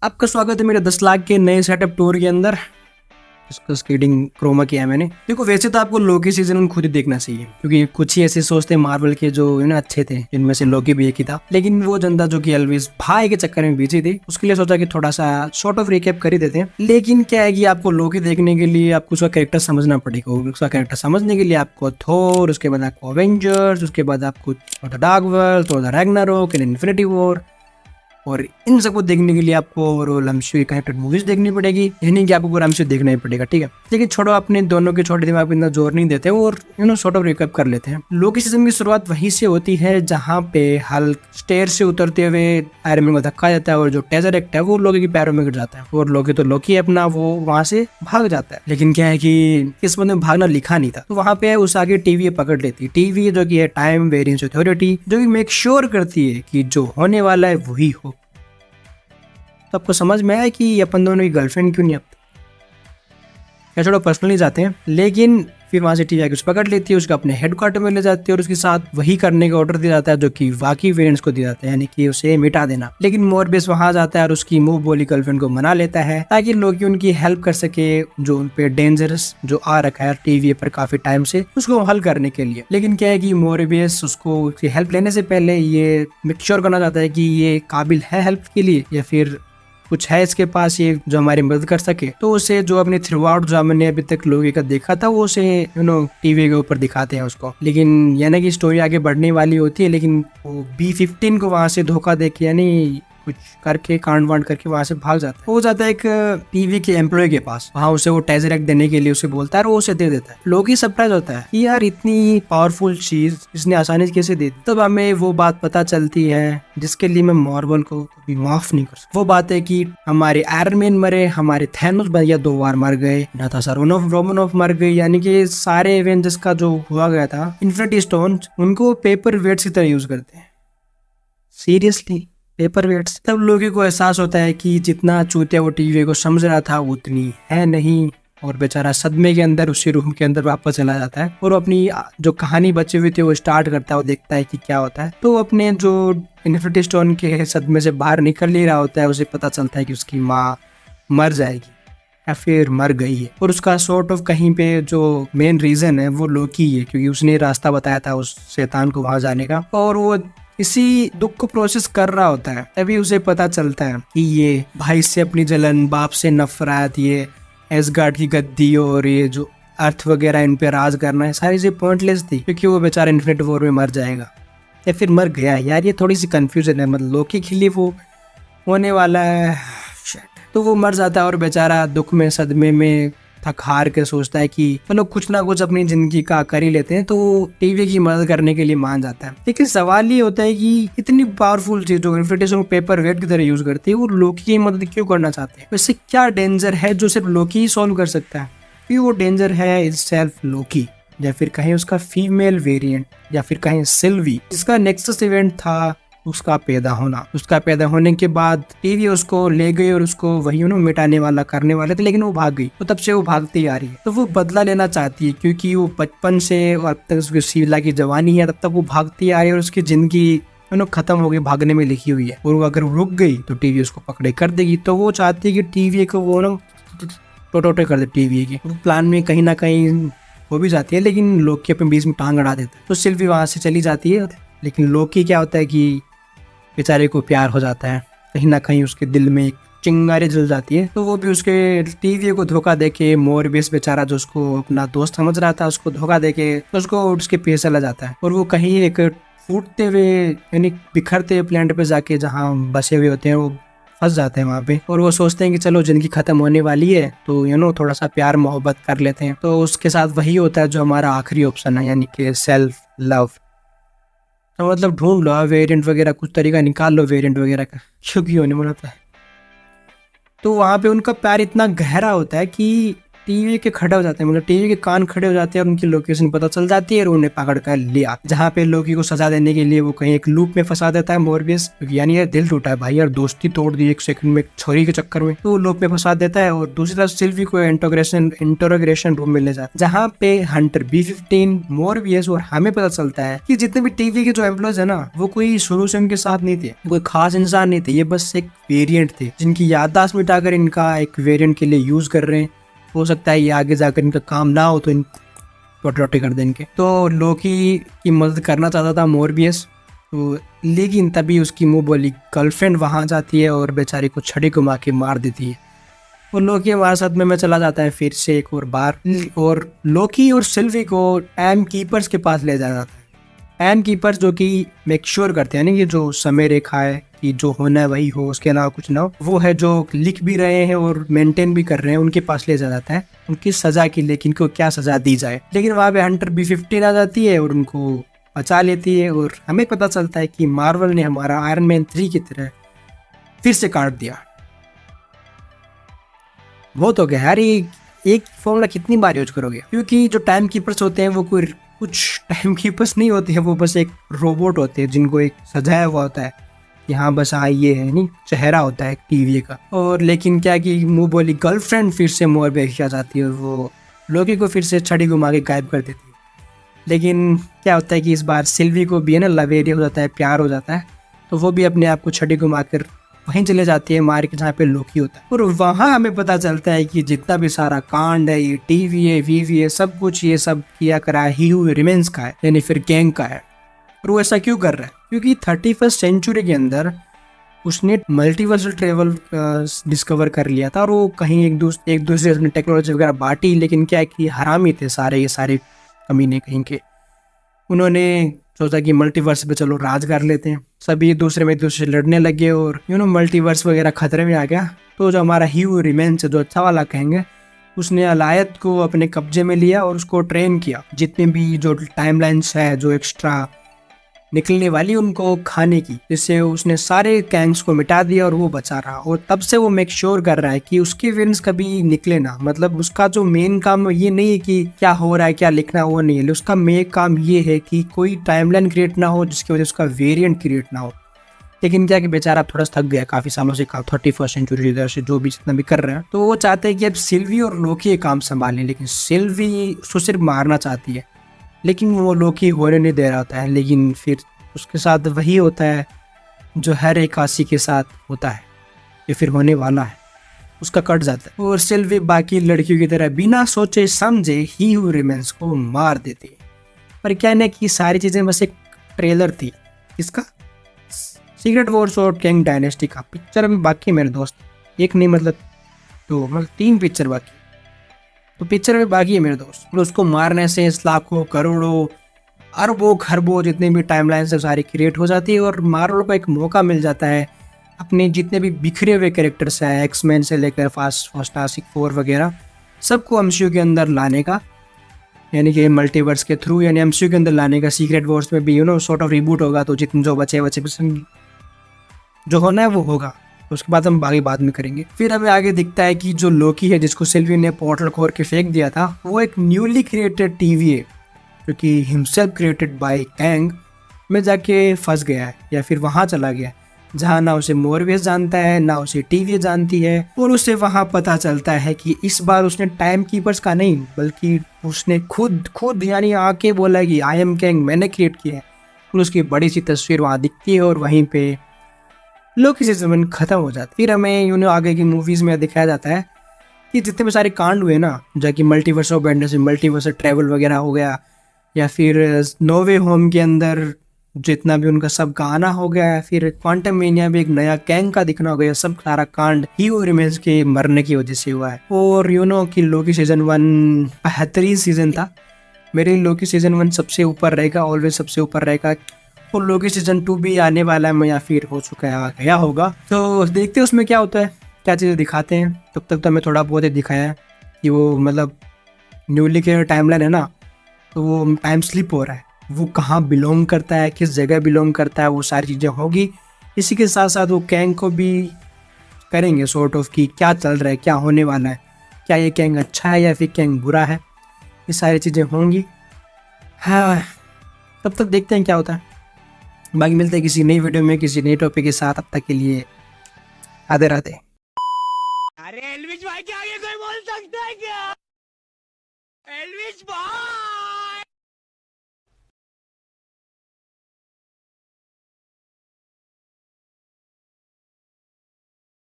आपका स्वागत है मेरे 10 लाख के नए सेटअप टूर के अंदर। इसको स्केटिंग क्रोमा किया है मैंने। देखो वैसे तो आपको लोकी सीजन खुद ही देखना चाहिए, क्योंकि कुछ ही ऐसे सोचते हैं मार्वल के जो अच्छे थे, जिनमें से लोकी भी एक ही था। लेकिन वो जनता जो कि एल्विस भाई के चक्कर में बिजी थी, उसके लिए सोचा कि थोड़ा सा शॉर्ट ऑफ रिकैप कर ही देते हैं। लेकिन क्या है कि आपको लोकी देखने के लिए आपको उसका कैरेक्टर समझना पड़ेगा। उसका कैरेक्टर समझने के लिए आपको थोर, उसके बाद आपको अवेंजर्स, उसके बाद आपको dark world, Thor the Ragnarok and infinity war, और इन सबको देखने के लिए आपको ओवरऑल एमसीयू कनेक्टेड मूवीज देखनी पड़ेगी। यानी कि आपको पूरा एमसीयू देखना ही पड़ेगा, ठीक है। लेकिन छोड़ो, अपने दोनों के छोटे दिमाग पे इतना जोर नहीं देते और शॉर्ट ऑफ रिकैप कर लेते हैं। लोकी सीजन की शुरुआत वहीं से होती है जहाँ पे हल्क स्टेयर से उतरते हुए आयरन मैन को धक्का जाता है और जो टेजरेक्ट है वो लोकी के पैरों में गिर जाता है। और लोकी तो लोकी अपना वो वहां से भाग जाता है। लेकिन क्या है कि किस्मत में भागना लिखा नहीं था, तो वहां पे उस आगे टीवी पकड़ लेती। टीवी जो की है टाइम वेरिएंस अथॉरिटी, जो कि मेक श्योर करती है कि जो होने वाला है वही हो। तो आपको समझ में आया कि अपन दोनों की गर्लफ्रेंड क्यों नहीं। अब क्या छोड़ो, पर्सनली जाते हैं। लेकिन फिर वहां से टीवी आके उसे पकड़ लेती है, उसको अपने हेडक्वार्टर में ले जाती है और उसके साथ वही करने का ऑर्डर दिया जाता है जो कि बाकी वेरिएंट्स को दिया जाता है, यानी कि उसे मिटा देना। लेकिन मोरबियस वहां जाता है और उसकी मुंह बोली गर्लफ्रेंड को मना लेता है ताकि लोग उनकी हेल्प कर सके, जो उन पे डेंजरस जो आ रखा है टीवी पर काफी टाइम से, उसको हल करने के लिए। लेकिन क्या है कि मोरबियस उसको उसकी हेल्प लेने से पहले ये मेक श्योर करना चाहता है कि ये काबिल है हेल्प के लिए, या फिर कुछ है इसके पास ये जो हमारी मदद कर सके। तो उसे जो अपने थ्रू आउट जो हमने अभी तक लोगों का देखा था वो उसे टीवी के ऊपर दिखाते हैं उसको। लेकिन यानी कि स्टोरी आगे बढ़ने वाली होती है, लेकिन वो B-15 को वहां से धोखा देके यानी कुछ करके कांड वांड करके वहां से भाग जाता है। वो जाता है एक टीवी के एम्प्लॉय के पास, वहां उसे वो टेजरेक्ट देने के लिए उसे बोलता है और वो उसे दे देता है। लोकी सरप्राइज होता है कि यार इतनी पावरफुल चीज इसने आसानी से कैसे दे दी। तब हमें वो बात पता चलती है जिसके लिए मैं मार्वल को कभी माफ नहीं कर सकता। वो बात है कि हमारे आयरन मैन मरे, हमारे थैनोस भैया 2 बार मर गए, नाताशा रोमनोफ मर गई, यानी कि सारे एवेंजर्स का जो हुआ गया था इन्फिनिटी स्टोन, उनको पेपर वेट्स की तरह यूज करते हैं। Seriously paper weights. तब लोगों को एहसास होता है कि जितना चूतिया वो टीवी को समझ रहा था उतनी है नहीं, और बेचारा सदमे के अंदर उसी रूम के अंदर वापस चला जाता है और अपनी जो कहानी बची हुई थी वो स्टार्ट करता है। वो देखता है कि क्या होता है। तो अपने जो इन्फिनिटी स्टोन के सदमे से बाहर निकल ही रहा होता है, उसे पता चलता है कि उसकी माँ मर जाएगी या फिर मर गई है। और उसका सॉर्ट ऑफ कहीं पे जो मेन रीजन है वो लोकी है, क्योंकि उसने रास्ता बताया था उस शैतान को वहां जाने का, और वो इसी दुख को प्रोसेस कर रहा होता है। तभी उसे पता चलता है कि ये भाई से अपनी जलन, बाप से नफरत, ये एसगार्ड की गद्दी और ये जो अर्थ वगैरह इन पे राज करना है, सारी चीजें पॉइंटलेस थी, क्योंकि वो बेचारा इन्फिनिटी वॉर में मर जाएगा या फिर मर गया। यार ये थोड़ी सी कंफ्यूजन है, मतलब लोकी के लिए वो होने वाला है। तो वो मर जाता है और बेचारा दुख में, सदमे में थक हार के सोचता है कि चलो कुछ ना कुछ अपनी जिंदगी का कर ही लेते हैं। तो टीवी की मदद करने के लिए मान जाता है। लेकिन सवाल ये होता है कि इतनी पावरफुल चीज जो इन्फिनिटी पेपर वेट की तरह यूज करती है, वो लोकी की मदद क्यों करना चाहते हैं? वैसे क्या डेंजर है जो सिर्फ लोकी ही सॉल्व कर सकता है? कि वो डेंजर है इटसेल्फ लोकी, या फिर कहीं उसका फीमेल वेरिएंट, या फिर कहीं सिल्वी, जिसका नेक्सस इवेंट था उसका पैदा होना। उसका पैदा होने के बाद टीवी उसको ले गई और उसको वही मिटाने वाला करने वाले थे, लेकिन वो भाग गई। तो तब से वो भागती आ रही है। तो वो बदला लेना चाहती है, क्योंकि वो बचपन से और अब तक उसकी शीला की जवानी है, तब तक वो भागती आ रही है और उसकी जिंदगी खत्म हो गई, भागने में लिखी हुई है। और वो अगर रुक गई तो टीवी उसको पकड़े कर देगी। तो वो चाहती है कि टीवी को वो टोटे कर दे टीवी की। प्लान में कहीं ना कहीं हो भी जाती है, लेकिन लोकी अपने बीच में टांग अड़ा देता है। तो सिल्वी वहां से चली जाती है। लेकिन लोकी क्या होता है कि बेचारे को प्यार हो जाता है, कहीं ना कहीं उसके दिल में एक चिंगारी जल जाती है। तो वो भी उसके टीवी को धोखा देके, मोरबियस बेचारा जो उसको अपना दोस्त समझ रहा था, उसको धोखा देके उसको उसके पीछे चला जाता है। और वो कहीं एक फूटते हुए यानी बिखरते हुए प्लेनेट पे जाके जहाँ बसे हुए होते हैं वो फंस जाते हैं वहाँ पे। और वो सोचते हैं कि चलो जिंदगी खत्म होने वाली है तो थोड़ा सा प्यार मोहब्बत कर लेते हैं। तो उसके साथ वही होता है जो हमारा आखिरी ऑप्शन है, यानी कि सेल्फ लव। तो मतलब ढूंढ लो वेरिएंट वगैरह, कुछ तरीका निकाल लो वेरिएंट वगैरह का, क्योंकि होने वाला था। तो वहां पे उनका प्यार इतना गहरा होता है कि टीवी के खड़े हो जाते हैं, मतलब टीवी के कान खड़े हो जाते हैं और उनकी लोकेशन पता चल जाती है और उन्हें पकड़ कर लिया। जहाँ पे लोकी को सजा देने के लिए वो कहीं एक लूप में फंसा देता है मोरबियस, यानी यार दिल टूटा है भाई, यार दोस्ती तोड़ दी एक सेकंड में छोरी के चक्कर में, तो लूप में फंसा देता है। और दूसरी तरफ सिल्वी को इंटरोग्रेशन रूम में ले जाता है, जहाँ पे हंटर B-15 मोरबियस और हमें पता चलता है कि जितने भी टीवी के जो एम्प्लॉयज है ना, वो कोई शुरू से उनके साथ नहीं थे, कोई खास इंसान नहीं थे, ये बस एक वेरिएंट थे जिनकी याददाश्त मिटाकर इनका एक वेरिएंट के लिए यूज कर रहे हैं। हो सकता है ये आगे जाकर इनका काम ना हो तो इन रोटे कर दें इनके। तो लोकी की मदद करना चाहता था मोरबियस, तो लेकिन तभी उसकी मुंह बोली गर्लफ्रेंड वहां जाती है और बेचारी को छड़ी घुमा के मार देती है। और लोकी हमारे साथ में चला जाता है फिर से एक और बार, और लोकी और सिल्वी को टाइम कीपर्स के पास ले जाया जाता है। टाइम कीपर्स जो कि मेक श्योर करते हैं ना कि जो समय रेखा है कि जो होना है वही हो, उसके अलावा कुछ ना हो, वो है जो लिख भी रहे हैं और मेंटेन भी कर रहे हैं, उनके पास ले जाया जाता है उनकी सजा के लिए, कि इनको क्या सजा दी जाए। लेकिन वहाँ पे हंटर B-15 आ जाती है और उनको बचा लेती है और हमें पता चलता है कि मार्वल ने हमारा आयरन मैन 3 की तरह फिर से काट दिया। बहुत हो गया यार, एक फॉर्मूला कितनी बार यूज करोगे, क्योंकि जो टाइम कीपर्स होते हैं वो कोई कुछ टाइम कीपर्स नहीं होते हैं, वो बस एक रोबोट होते हैं जिनको एक सजाया हुआ होता है कि हाँ बस हाँ ये है, नहीं चेहरा होता है टीवी का। और लेकिन क्या कि मुंह बोली गर्लफ्रेंड फिर से मोरबियस आ जाती है और वो लोकी को फिर से छड़ी घुमा के गायब कर देती है। लेकिन क्या होता है कि इस बार सिल्वी को भी है ना लव एरिया हो जाता है, प्यार हो जाता है, तो वो भी अपने आप को छड़ी घुमा कर वहीं चले जाती है मार के जहाँ पे लोकी होता है। और वहाँ हमें पता चलता है कि जितना भी सारा कांड है, ये टीवी है, वीवी है, सब कुछ ये सब किया करा है ही हू रिमेंस का है, यानी फिर गैंग का है। और वो ऐसा क्यों कर रहा है, क्योंकि 31st सेंचुरी के अंदर उसने मल्टीवर्सल ट्रेवल डिस्कवर कर लिया था और वो कहीं एक दूसरे से अपनी टेक्नोलॉजी वगैरह बांटी। लेकिन क्या है कि हरामी थे सारे ये सारे कमीने कहीं के, उन्होंने सोचा कि मल्टीवर्स पे चलो राज कर लेते हैं, सभी एक दूसरे से लड़ने लगे और मल्टीवर्स वगैरह खतरे में आ गया। तो जो हमारा ह्यू रिमेंस जो अच्छा वाला कहेंगे, उसने अलायत को अपने कब्जे में लिया और उसको ट्रेन किया, जितने भी जो टाइमलाइंस है जो एक्स्ट्रा निकलने वाली उनको खाने की, जिससे उसने सारे गैंग्स को मिटा दिया और वो बचा रहा। और तब से वो मेक श्योर कर रहा है कि उसके विंस कभी निकले ना, मतलब उसका जो मेन काम ये नहीं है कि क्या हो रहा है क्या लिखना वो नहीं है, उसका मेन काम ये है कि कोई टाइमलाइन क्रिएट ना हो जिसकी वजह से उसका वेरिएंट क्रिएट ना हो। लेकिन क्या कि बेचारा थोड़ा थक गया काफी सालों से 31st सेंचुरी से जो भी जितना भी कर रहे हैं, तो वो चाहते हैं कि अब सिल्वी और लोकी ये काम संभालें। लेकिन सिल्वी उसको सिर्फ मारना चाहती है, लेकिन वो लोकी होने नहीं दे रहा होता है। लेकिन फिर उसके साथ वही होता है जो हर एक काशी के साथ होता है, ये फिर होने वाला है, उसका कट जाता है और सिल्वी बाकी लड़कियों की तरह बिना सोचे समझे ही हू रिमेंस को मार देती है। पर क्या है कि सारी चीजें बस एक ट्रेलर थी, इसका सीक्रेट वॉर्स और किंग डायनेस्टी का पिक्चर में बाकी मेरे दोस्त, एक नहीं मतलब 3 पिक्चर बाकी, तो पिक्चर में बाकी है मेरे दोस्त। और उसको मारने से लाखों करोड़ों अरबों खरबों जितने भी टाइमलाइन से सारी क्रिएट हो जाती है और मार्वल को एक मौका मिल जाता है अपने जितने भी बिखरे हुए कैरेक्टर्स हैं, एक्समैन से लेकर फैंटास्टिक 4 वगैरह, सबको एमसीयू के अंदर लाने का, यानी कि मल्टीवर्स के थ्रू, यानी एमसीयू के अंदर लाने का। सीक्रेट वॉर्स में भी सॉर्ट ऑफ रिबूट होगा, तो जितने जो बचे जो होना है वो होगा, उसके बाद हम बाकी बाद में करेंगे। फिर हमें आगे दिखता है कि जो लोकी है जिसको सिल्वी ने पोर्टल खोल के फेंक दिया था, वो एक न्यूली क्रिएटेड टीवी है जो कि हिमसेल्फ क्रिएटेड बाय कैंग में जाके फंस गया है, या फिर वहां चला गया जहाँ ना उसे मोरबियस जानता है ना उसे टीवी जानती है। और उसे वहां पता चलता है कि इस बार उसने टाइम कीपर्स का नहीं बल्कि उसने खुद यानी आके बोला कि आई एम कैंग, मैंने क्रिएट किया है। और उसकी बड़ी सी तस्वीर वहां दिखती है और वहीं पे लोकी से जमीन खत्म हो जाती। फिर हमें आगे की मूवीज में दिखाया जाता है कि जितने भी सारे कांड हुए ना, जाकि multiverse of madness, multiverse travel वगैरह हो गया, या फिर नो वे होम के अंदर जितना भी उनका सब गाना हो गया, फिर क्वांटम मेनिया में एक नया कैंग का दिखना हो गया, सब सारा कांड हीरो रिमेंस के मरने की वजह से हुआ है। और कि लोकी सीजन 1 बेहतरीन सीजन था। मेरे लोकी सीजन 1 सबसे ऊपर रहेगा, ऑलवेज सबसे ऊपर रहेगा। और लोकी सीजन 2 भी आने वाला है या फिर हो चुका है, आ गया होगा, तो देखते हैं उसमें क्या होता है, क्या चीज़ें दिखाते हैं। तब तक तो हमें थोड़ा बहुत ही दिखाया है कि वो मतलब न्यूली के टाइमलाइन है ना, तो वो टाइम स्लिप हो रहा है, वो कहाँ बिलोंग करता है, किस जगह बिलोंग करता है, वो सारी चीज़ें होगी। इसी के साथ साथ वो कैंग को भी करेंगे सॉर्ट ऑफ कि क्या चल रहा है, क्या होने वाला है। क्या ये कैंग अच्छा है या फिर कैंग बुरा है, ये सारी चीज़ें होंगी। हाँ, तब तक देखते हैं क्या होता है। बाकी मिलते हैं किसी नई वीडियो में किसी नई टॉपिक के साथ। अब तक के लिए आधे राधे। अरे एलविश भाई के आगे कोई बोल सकता है क्या? एलविश भाई